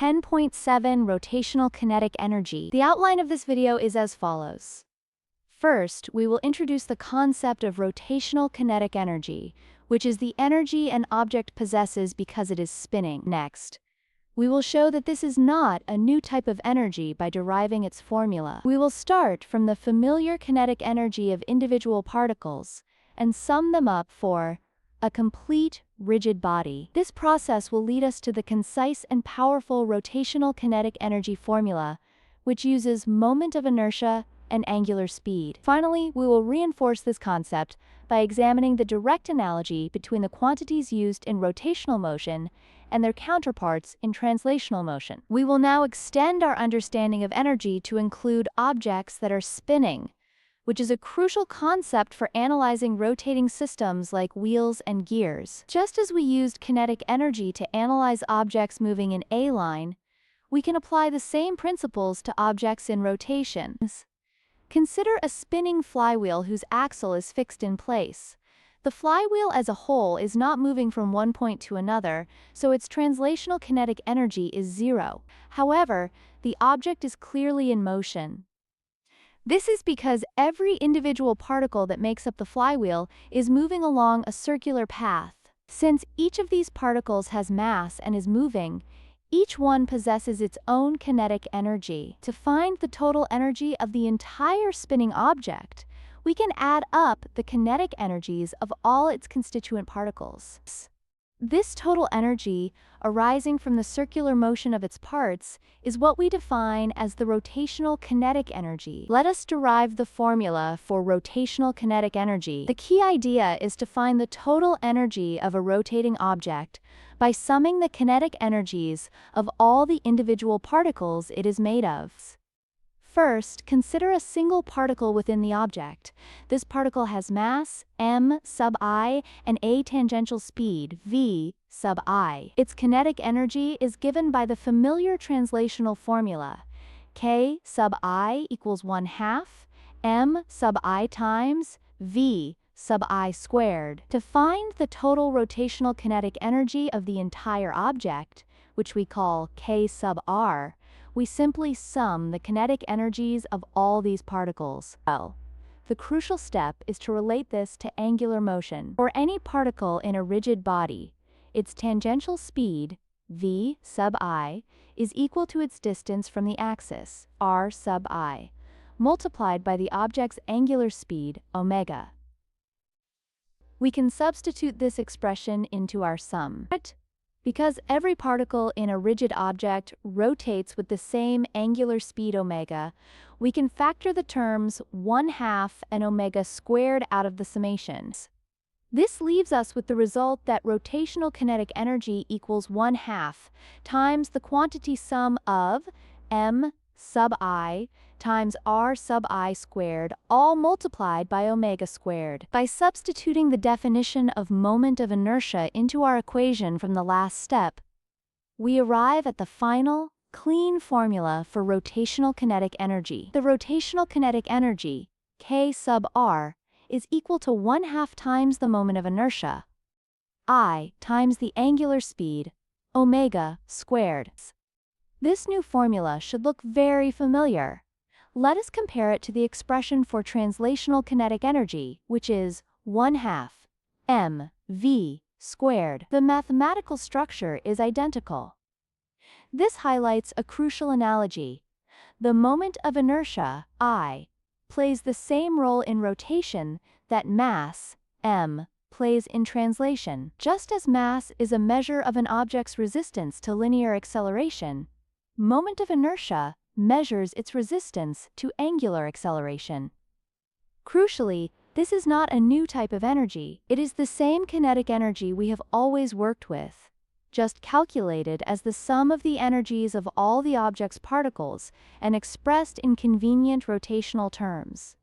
10.7 Rotational Kinetic Energy. The outline of this video is as follows. First, we will introduce the concept of rotational kinetic energy, which is the energy an object possesses because it is spinning. Next, we will show that this is not a new type of energy by deriving its formula. We will start from the familiar kinetic energy of individual particles and sum them up for a complete, rigid body. This process will lead us to the concise and powerful rotational kinetic energy formula, which uses moment of inertia and angular speed. Finally, we will reinforce this concept by examining the direct analogy between the quantities used in rotational motion and their counterparts in translational motion. We will now extend our understanding of energy to include objects that are spinning, which is a crucial concept for analyzing rotating systems like wheels and gears. Just as we used kinetic energy to analyze objects moving in a line, we can apply the same principles to objects in rotation. Consider a spinning flywheel whose axle is fixed in place. The flywheel as a whole is not moving from one point to another, so its translational kinetic energy is zero. However, the object is clearly in motion. This is because every individual particle that makes up the flywheel is moving along a circular path. Since each of these particles has mass and is moving, each one possesses its own kinetic energy. To find the total energy of the entire spinning object, we can add up the kinetic energies of all its constituent particles. This total energy, arising from the circular motion of its parts, is what we define as the rotational kinetic energy. Let us derive the formula for rotational kinetic energy. The key idea is to find the total energy of a rotating object by summing the kinetic energies of all the individual particles it is made of. First, consider a single particle within the object. This particle has mass, m sub I, and a tangential speed, v sub I. Its kinetic energy is given by the familiar translational formula, k sub I equals 1/2, m sub I times v sub I squared. To find the total rotational kinetic energy of the entire object, which we call k sub r, we simply sum the kinetic energies of all these particles. Well, the crucial step is to relate this to angular motion. For any particle in a rigid body, its tangential speed, v sub I, is equal to its distance from the axis, r sub I, multiplied by the object's angular speed, omega. We can substitute this expression into our sum. Because every particle in a rigid object rotates with the same angular speed omega, we can factor the terms 1/2 and omega squared out of the summations. This leaves us with the result that rotational kinetic energy equals 1/2 times the quantity sum of m sub I times r sub I squared, all multiplied by omega squared. By substituting the definition of moment of inertia into our equation from the last step, we arrive at the final, clean formula for rotational kinetic energy. The rotational kinetic energy, k sub r, is equal to 1/2 times the moment of inertia, I times the angular speed, omega squared. This new formula should look very familiar. Let us compare it to the expression for translational kinetic energy, which is 1/2 m v squared. The mathematical structure is identical. This highlights a crucial analogy. The moment of inertia, I, plays the same role in rotation that mass, m, plays in translation. Just as mass is a measure of an object's resistance to linear acceleration, moment of inertia measures its resistance to angular acceleration. Crucially, this is not a new type of energy. It is the same kinetic energy we have always worked with, just calculated as the sum of the energies of all the object's particles and expressed in convenient rotational terms.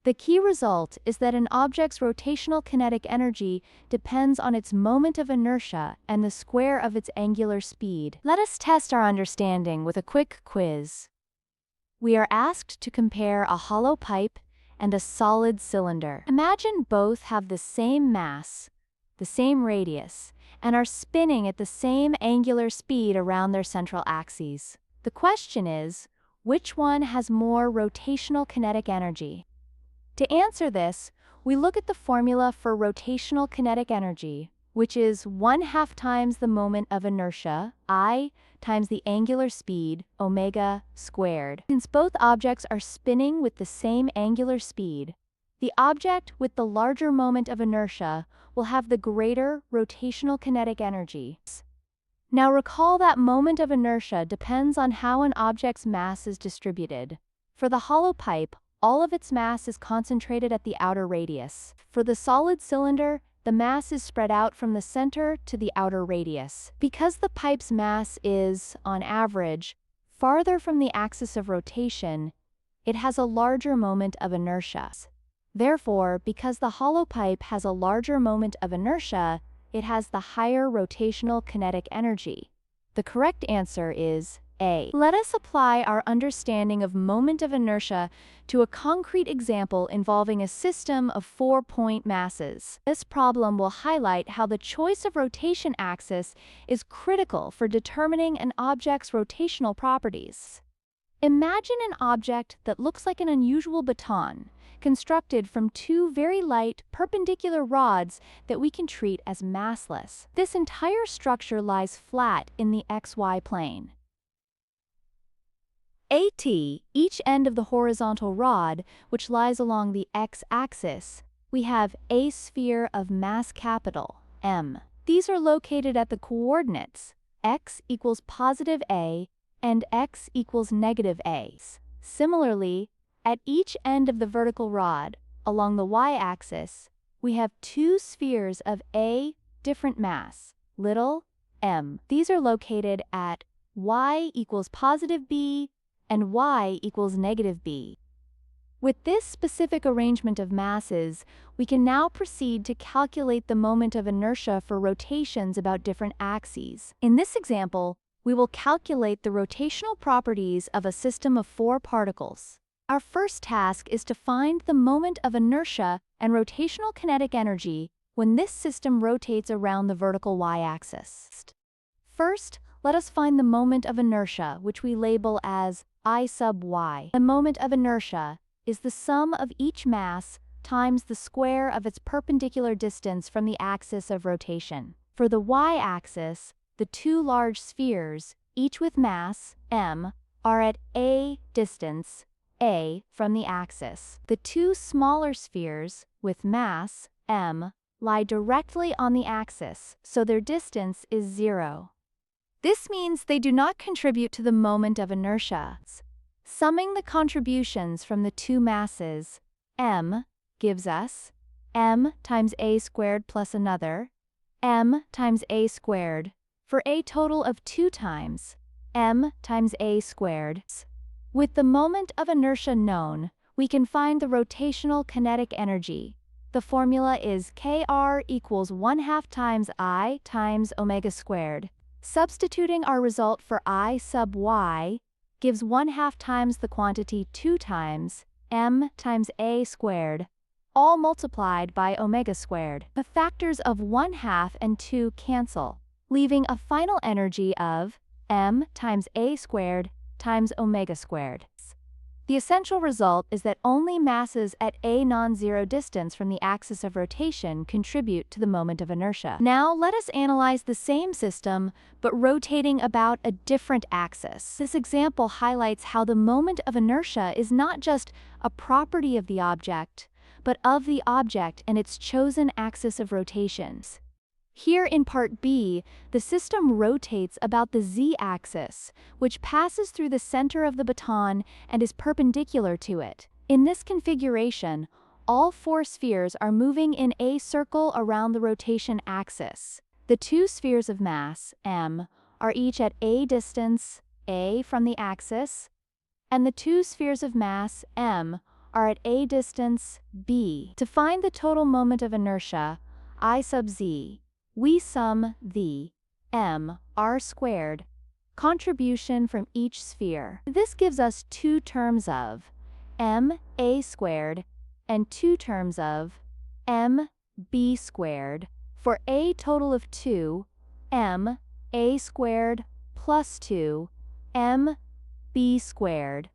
The key result is that an object's rotational kinetic energy depends on its moment of inertia and the square of its angular speed. Let us test our understanding with a quick quiz. We are asked to compare a hollow pipe and a solid cylinder. Imagine both have the same mass, the same radius, and are spinning at the same angular speed around their central axes. The question is, which one has more rotational kinetic energy? To answer this, we look at the formula for rotational kinetic energy, which is 1/2 times the moment of inertia, I, times the angular speed, omega, squared. Since both objects are spinning with the same angular speed, the object with the larger moment of inertia will have the greater rotational kinetic energy. Now recall that moment of inertia depends on how an object's mass is distributed. For the hollow pipe, all of its mass is concentrated at the outer radius. For the solid cylinder, the mass is spread out from the center to the outer radius. Because the pipe's mass is, on average, farther from the axis of rotation, it has a larger moment of inertia. Therefore, because the hollow pipe has a larger moment of inertia, it has the higher rotational kinetic energy. The correct answer is A. Let us apply our understanding of moment of inertia to a concrete example involving a system of 4-point masses. This problem will highlight how the choice of rotation axis is critical for determining an object's rotational properties. Imagine an object that looks like an unusual baton, constructed from two very light, perpendicular rods that we can treat as massless. This entire structure lies flat in the xy plane. At each end of the horizontal rod, which lies along the x-axis, we have a sphere of mass capital, M. These are located at the coordinates x equals positive a and x equals negative a. Similarly, at each end of the vertical rod, along the y-axis, we have two spheres of a different mass, little m. These are located at y equals positive b and y equals negative b. With this specific arrangement of masses, we can now proceed to calculate the moment of inertia for rotations about different axes. In this example, we will calculate the rotational properties of a system of 4 particles. Our first task is to find the moment of inertia and rotational kinetic energy when this system rotates around the vertical y-axis. First, let us find the moment of inertia, which we label as I sub y. The moment of inertia is the sum of each mass times the square of its perpendicular distance from the axis of rotation. For the y-axis, the two large spheres, each with mass, m, are at a distance, a, from the axis. The two smaller spheres, with mass, m, lie directly on the axis, so their distance is 0. This means they do not contribute to the moment of inertia. Summing the contributions from the two masses, m, gives us m times a squared plus another, m times a squared, for a total of 2 times m times a squared. With the moment of inertia known, we can find the rotational kinetic energy. The formula is Kr equals 1/2 times I times omega squared. Substituting our result for I sub y gives 1/2 times the quantity 2 times m times a squared, all multiplied by omega squared. The factors of 1/2 and 2 cancel, leaving a final energy of m times a squared times omega squared. The essential result is that only masses at a non-zero distance from the axis of rotation contribute to the moment of inertia. Now let us analyze the same system, but rotating about a different axis. This example highlights how the moment of inertia is not just a property of the object, but of the object and its chosen axis of rotations. Here in part B, the system rotates about the z-axis, which passes through the center of the baton and is perpendicular to it. In this configuration, all 4 spheres are moving in a circle around the rotation axis. The two spheres of mass, m, are each at a distance, a, from the axis, and the two spheres of mass, m, are at a distance, b. To find the total moment of inertia, I sub z, we sum the m r squared contribution from each sphere. This gives us 2 terms of m a squared and 2 terms of m b squared, for a total of 2 m a squared plus 2 m b squared.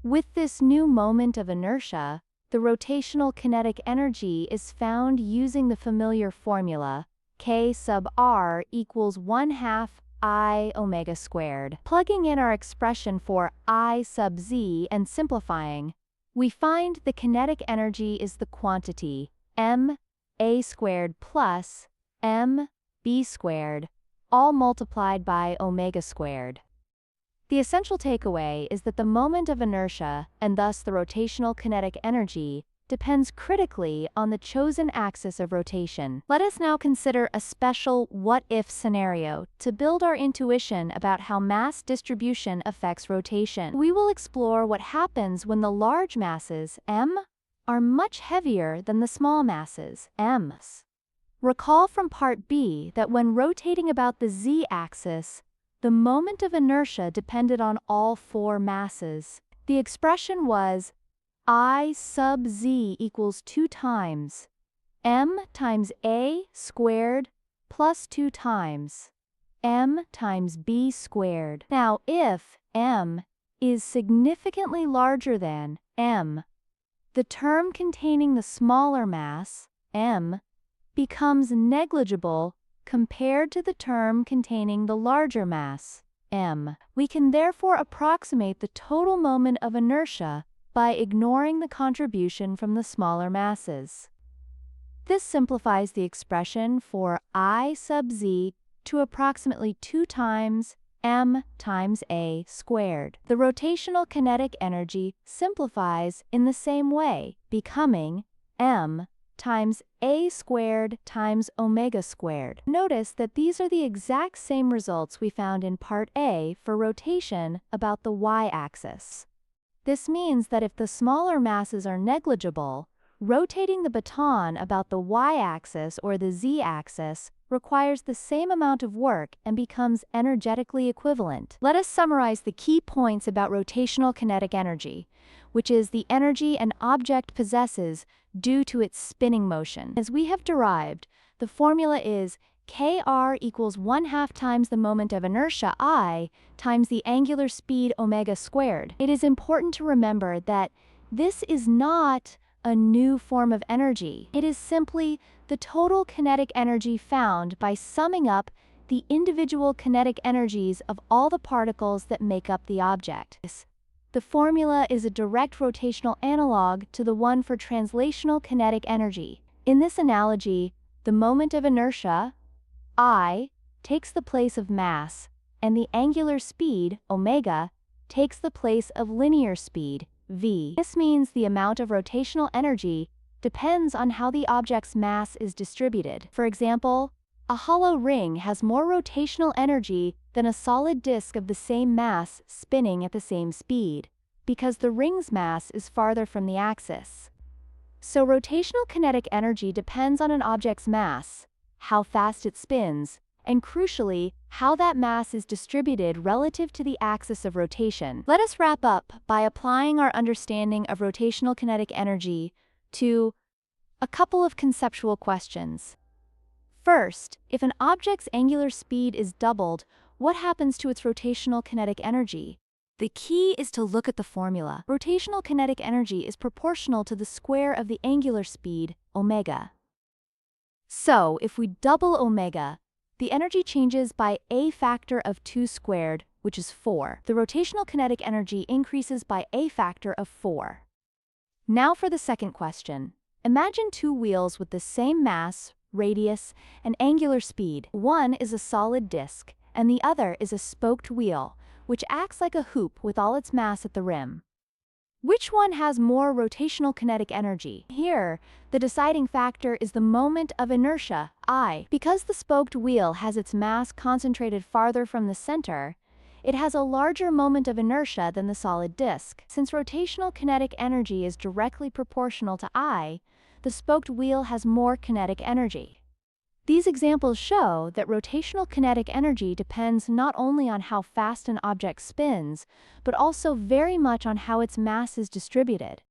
With this new moment of inertia, the rotational kinetic energy is found using the familiar formula K sub r equals 1/2 I omega squared. Plugging in our expression for I sub z and simplifying, we find the kinetic energy is the quantity m a squared plus m b squared, all multiplied by omega squared. The essential takeaway is that the moment of inertia, and thus the rotational kinetic energy, depends critically on the chosen axis of rotation. Let us now consider a special what-if scenario to build our intuition about how mass distribution affects rotation. We will explore what happens when the large masses, m, are much heavier than the small masses, m's. Recall from Part B that when rotating about the z-axis, the moment of inertia depended on all four masses. The expression was I sub z equals 2 times m times a squared plus 2 times m times b squared. Now, if m is significantly larger than m, the term containing the smaller mass, m, becomes negligible compared to the term containing the larger mass, m. We can therefore approximate the total moment of inertia by ignoring the contribution from the smaller masses. This simplifies the expression for I sub z to approximately 2 times m times a squared. The rotational kinetic energy simplifies in the same way, becoming m times a squared times omega squared. Notice that these are the exact same results we found in Part A for rotation about the y-axis. This means that if the smaller masses are negligible, rotating the baton about the y-axis or the z-axis requires the same amount of work and becomes energetically equivalent. Let us summarize the key points about rotational kinetic energy, which is the energy an object possesses due to its spinning motion. As we have derived, the formula is kr equals 1/2 times the moment of inertia I times the angular speed omega squared. It is important to remember that this is not a new form of energy. It is simply the total kinetic energy found by summing up the individual kinetic energies of all the particles that make up the object. The formula is a direct rotational analog to the one for translational kinetic energy. In this analogy, the moment of inertia, I, takes the place of mass, and the angular speed, omega, takes the place of linear speed, v. This means the amount of rotational energy depends on how the object's mass is distributed. For example, a hollow ring has more rotational energy than a solid disk of the same mass spinning at the same speed, because the ring's mass is farther from the axis. So rotational kinetic energy depends on an object's mass, how fast it spins, and crucially, how that mass is distributed relative to the axis of rotation. Let us wrap up by applying our understanding of rotational kinetic energy to a couple of conceptual questions. First, if an object's angular speed is doubled, what happens to its rotational kinetic energy? The key is to look at the formula. Rotational kinetic energy is proportional to the square of the angular speed, omega. So, if we double omega, the energy changes by a factor of 2 squared, which is 4. The rotational kinetic energy increases by a factor of 4. Now for the second question. Imagine two wheels with the same mass, radius, and angular speed. One is a solid disk, and the other is a spoked wheel, which acts like a hoop with all its mass at the rim. Which one has more rotational kinetic energy? Here, the deciding factor is the moment of inertia, I. Because the spoked wheel has its mass concentrated farther from the center, it has a larger moment of inertia than the solid disk. Since rotational kinetic energy is directly proportional to I, the spoked wheel has more kinetic energy. These examples show that rotational kinetic energy depends not only on how fast an object spins, but also very much on how its mass is distributed.